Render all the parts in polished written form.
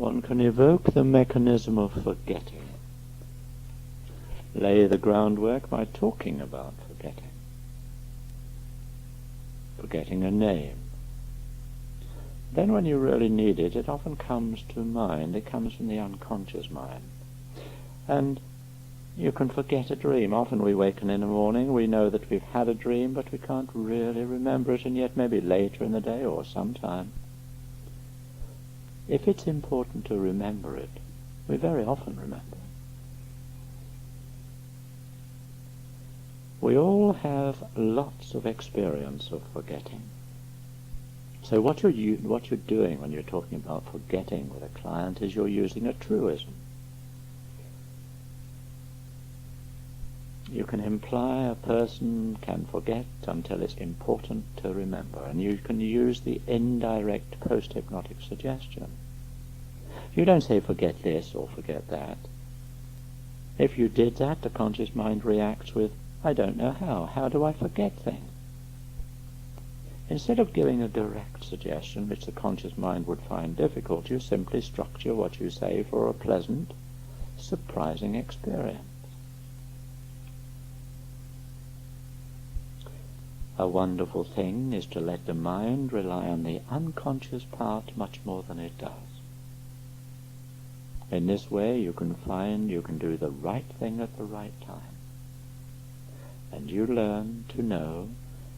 one can evoke the mechanism of forgetting. Lay the groundwork by talking about forgetting. Forgetting a name. Then when you really need it, it often comes to mind. It comes from the unconscious mind. And you can forget a dream. Often we waken in the morning, we know that we've had a dream, but we can't really remember it, and yet maybe later in the day or sometime. If it's important to remember it, we very often remember. We all have lots of experience of forgetting. So what you're doing when you're talking about forgetting with a client is you're using a truism. You can imply a person can forget until it's important to remember, and you can use the indirect post-hypnotic suggestion. You don't say forget this or forget that. If you did that, the conscious mind reacts with, I don't know how. How do I forget things? Instead of giving a direct suggestion, which the conscious mind would find difficult, you simply structure what you say for a pleasant, surprising experience. A wonderful thing is to let the mind rely on the unconscious part much more than it does. In this way you can find you can do the right thing at the right time. And you learn to know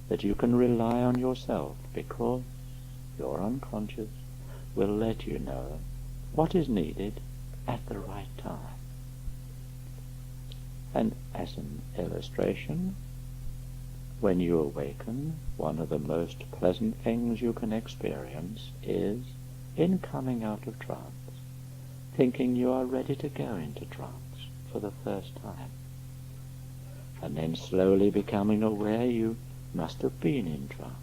that you can rely on yourself because your unconscious will let you know what is needed at the right time. And as an illustration, when you awaken, one of the most pleasant things you can experience is, in coming out of trance, thinking you are ready to go into trance for the first time, and then slowly becoming aware you must have been in trance.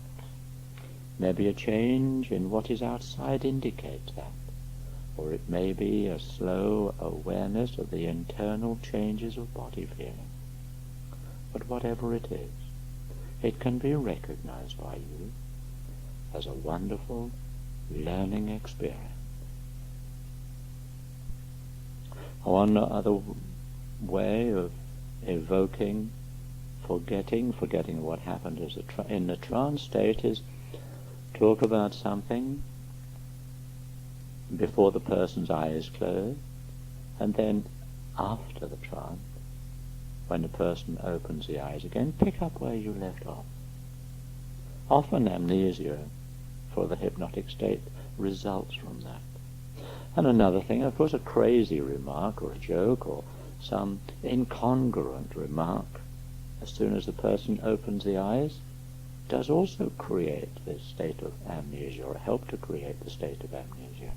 Maybe a change in what is outside indicates that, or it may be a slow awareness of the internal changes of body feeling. But whatever it is, it can be recognized by you as a wonderful learning experience. One other way of evoking forgetting what happened in the trance state is talk about something before the person's eyes close, and then after the trance, when the person opens the eyes again, pick up where you left off. Often amnesia for the hypnotic state results from that. And another thing, of course, a crazy remark or a joke or some incongruent remark, as soon as the person opens the eyes, does also create this state of amnesia, or help to create the state of amnesia.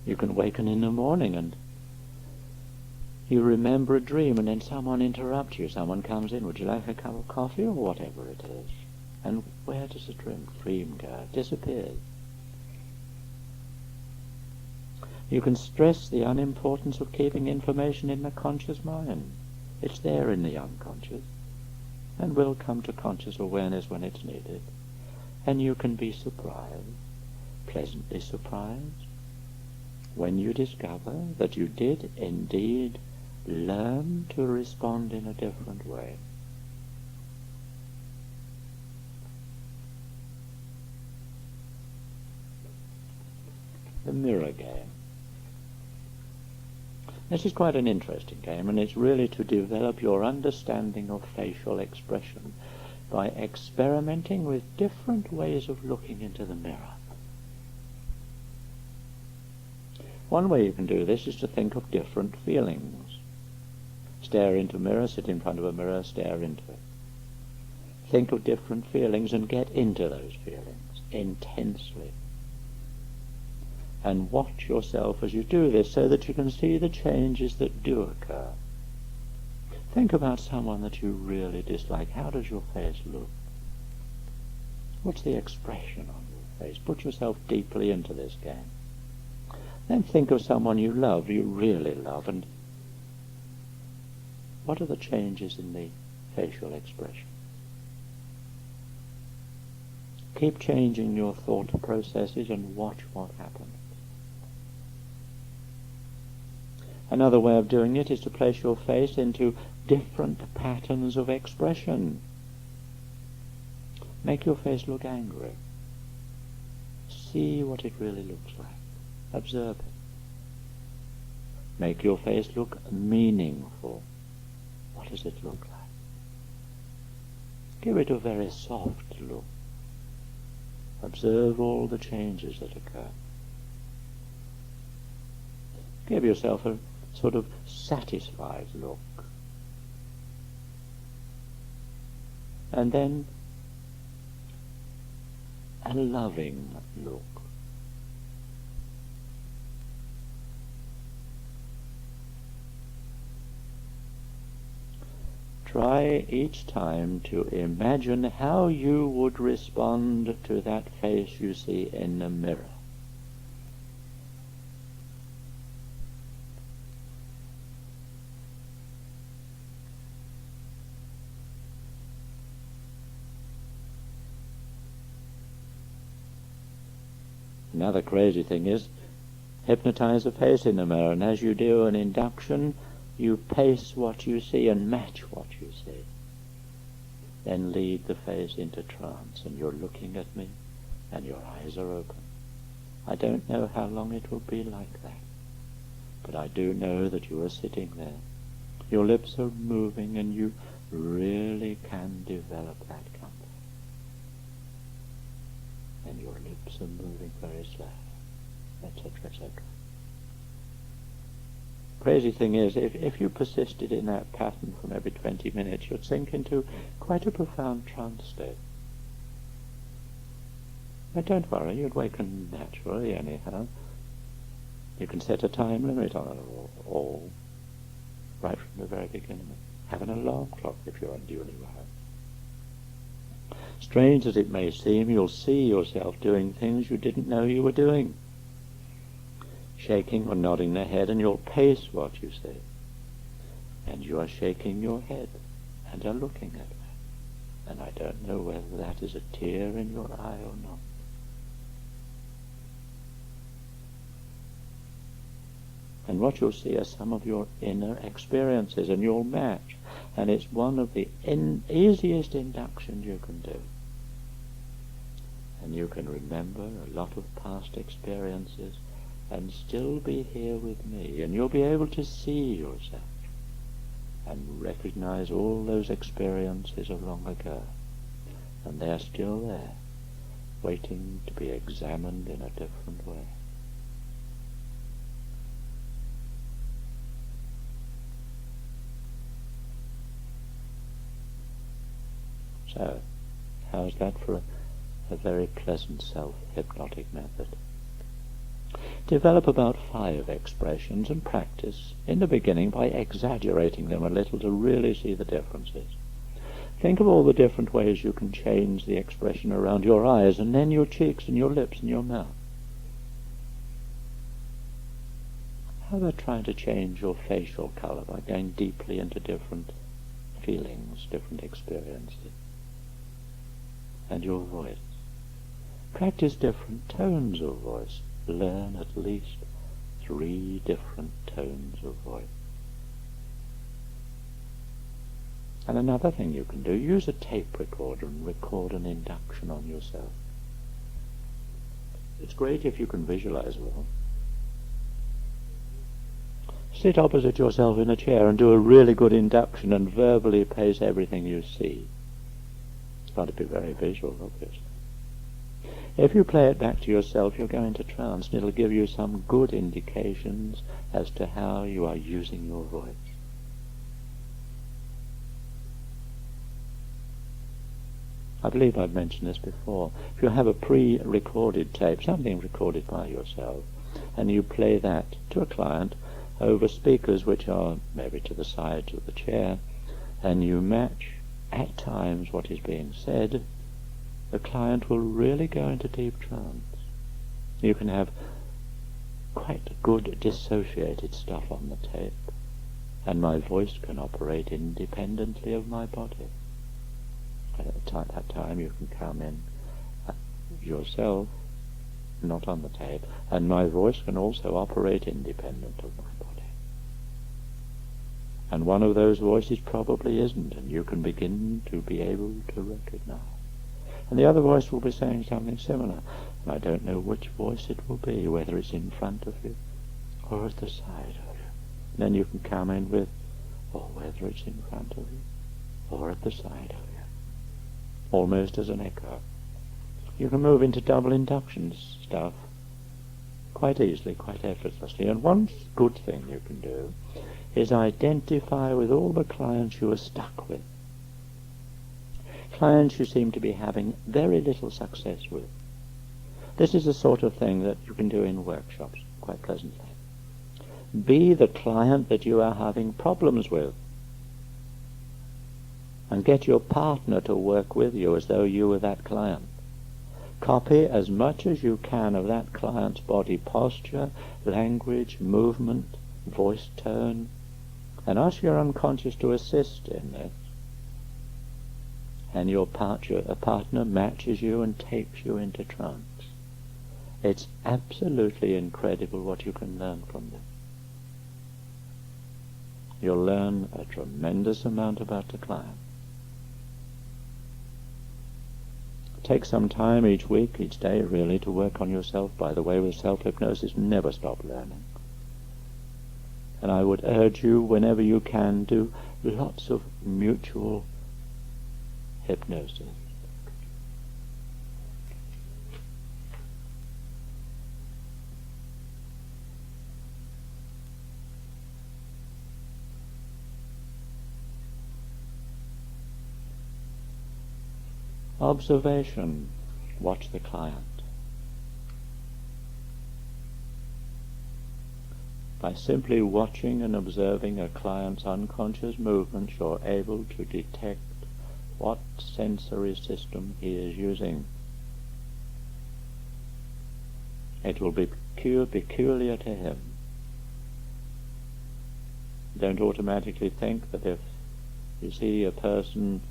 You can waken in the morning and you remember a dream, and then someone interrupts you. Someone comes in, would you like a cup of coffee, or whatever it is? And where does the dream go? It disappears. You can stress the unimportance of keeping information in the conscious mind. It's there in the unconscious, and will come to conscious awareness when it's needed. And you can be surprised, pleasantly surprised, when you discover that you did indeed learn to respond in a different way. The mirror game. This is quite an interesting game, and it's really to develop your understanding of facial expression by experimenting with different ways of looking into the mirror. One way you can do this is to think of different feelings. Stare into a mirror, sit in front of a mirror, stare into it. Think of different feelings and get into those feelings intensely. And watch yourself as you do this so that you can see the changes that do occur. Think about someone that you really dislike. How does your face look? What's the expression on your face? Put yourself deeply into this game. Then think of someone you love, you really love, and what are the changes in the facial expression? Keep changing your thought processes and watch what happens. Another way of doing it is to place your face into different patterns of expression. Make your face look angry. See what it really looks like. Observe it. Make your face look meaningful. What does it look like? Give it a very soft look. Observe all the changes that occur. Give yourself a sort of satisfied look. And then a loving look. Try each time to imagine how you would respond to that face you see in the mirror. Another crazy thing is, hypnotize the face in the mirror, and as you do an induction, you pace what you see and match what you see. Then lead the face into trance, and you're looking at me, and your eyes are open. I don't know how long it will be like that, but I do know that you are sitting there. Your lips are moving, and you really can develop that comfort. And your lips are moving very slowly, etc., etc. Crazy thing is, if you persisted in that pattern from every 20 minutes, you'd sink into quite a profound trance state. But don't worry, you'd waken naturally anyhow. You can set a time limit on it all, right from the very beginning. Have an alarm clock if you're unduly wired. Strange as it may seem, you'll see yourself doing things you didn't know you were doing. Shaking or nodding the head, and you'll pace what you see. And you are shaking your head and are looking at me. And I don't know whether that is a tear in your eye or not. And what you'll see are some of your inner experiences, and you'll match. And it's one of the easiest inductions you can do. And you can remember a lot of past experiences and still be here with me. And you'll be able to see yourself and recognize all those experiences of long ago. And they're still there, waiting to be examined in a different way. So, how's that for a very pleasant self-hypnotic method? Develop about 5 expressions and practice in the beginning by exaggerating them a little to really see the differences. Think of all the different ways you can change the expression around your eyes, and then your cheeks and your lips and your mouth. How about trying to change your facial color by going deeply into different feelings, different experiences? And your voice. Practice different tones of voice. Learn at least 3 different tones of voice. And another thing you can do, use a tape recorder and record an induction on yourself. It's great if you can visualize well. Sit opposite yourself in a chair and do a really good induction and verbally pace everything you see. It's got to be very visual, obviously. If you play it back to yourself, you'll go into trance, and it'll give you some good indications as to how you are using your voice. I believe I've mentioned this before. If you have a pre-recorded tape, something recorded by yourself, and you play that to a client over speakers which are maybe to the sides of the chair, and you match at times what is being said, the client will really go into deep trance. You can have quite good dissociated stuff on the tape, and my voice can operate independently of my body. At that time you can come in yourself, not on the tape, and my voice can also operate independent of my body. And one of those voices probably isn't, and you can begin to be able to recognize. And the other voice will be saying something similar, and I don't know which voice it will be, whether it's in front of you or at the side of you. And then you can come in with, or whether it's in front of you or at the side of you, almost as an echo. You can move into double induction stuff quite easily, quite effortlessly. And one good thing you can do is identify with all the clients you are stuck with, clients you seem to be having very little success with. This is the sort of thing that you can do in workshops quite pleasantly. Be the client that you are having problems with, and get your partner to work with you as though you were that client. Copy as much as you can of that client's body posture, language, movement, voice tone, and ask your unconscious to assist in this. And your partner matches you and takes you into trance. It's absolutely incredible what you can learn from this. You'll learn a tremendous amount about the client. Take some time each week, each day, really, to work on yourself. By the way, with self-hypnosis, never stop learning. And I would urge you, whenever you can, do lots of mutual hypnosis. Observation. Watch the client. By simply watching and observing a client's unconscious movements, you're able to detect what sensory system he is using. It will be peculiar to him. Don't automatically think that if you see a person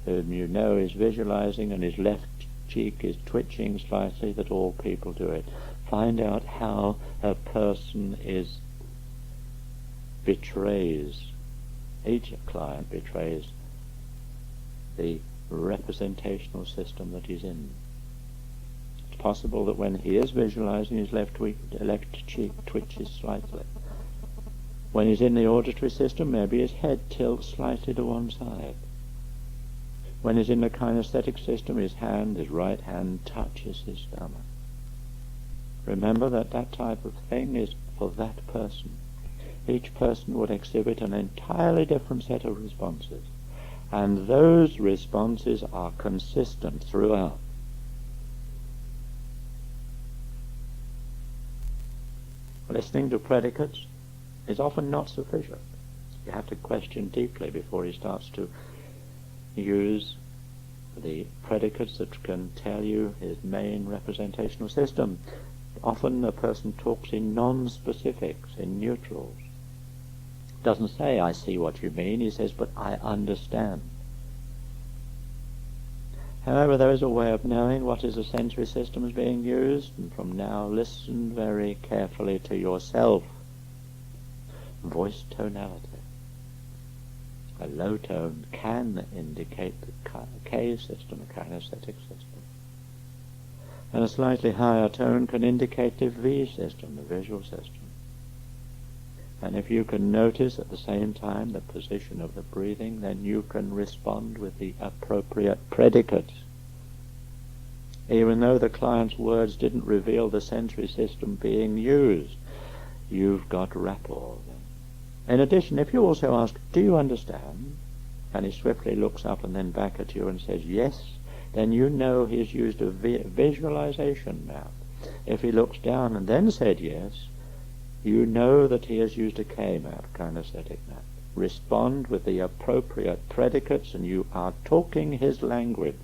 whom you know is visualizing and his left cheek is twitching slightly, that all people do it. Find out how a person betrays, each client betrays the representational system that he's in. It's possible that when he is visualizing, his left cheek twitches slightly. When he's in the auditory system, maybe his head tilts slightly to one side. When he's in the kinesthetic system, his right hand touches his stomach. Remember that that type of thing is for that person. Each person would exhibit an entirely different set of responses, and those responses are consistent throughout. Listening to predicates is often not sufficient. You have to question deeply before he starts to use the predicates that can tell you his main representational system. Often a person talks in non-specifics, in neutrals. Doesn't say, I see what you mean, he says, but I understand. However, there is a way of knowing what is the sensory system is being used, and from now listen very carefully to yourself. Voice tonality. A low tone can indicate the K system, a kinesthetic system. And a slightly higher tone can indicate the V system, the visual system. And if you can notice at the same time the position of the breathing, then you can respond with the appropriate predicates. Even though the client's words didn't reveal the sensory system being used, you've got rapport then. In addition, if you also ask, do you understand? And he swiftly looks up and then back at you and says, yes, then you know he's used a visualization map. If he looks down and then said yes, you know that he has used a K map, kinesthetic map. Respond with the appropriate predicates and you are talking his language.